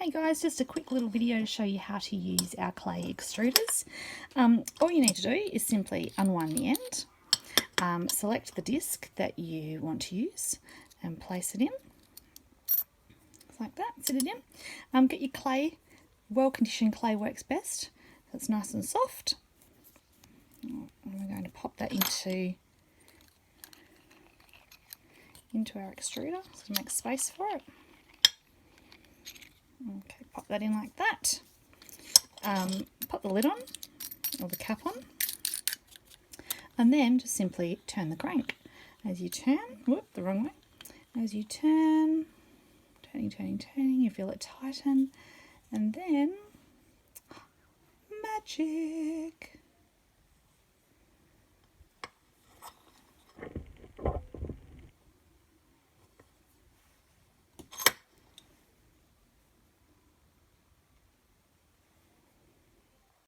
Hey guys, just a quick little video to show you how to use our clay extruders. All you need to do is simply unwind the end, select the disc that you want to use and place it in, like that, sit it in. Get your clay, well-conditioned clay works best, so it's nice and soft. And we're going to pop that into our extruder, so make space for it. Okay, pop that in like that. Pop the lid on, or the cap on, and then just simply turn the crank. As you turn, whoop, the wrong way. As you turn, turning, you feel it tighten, and then magic.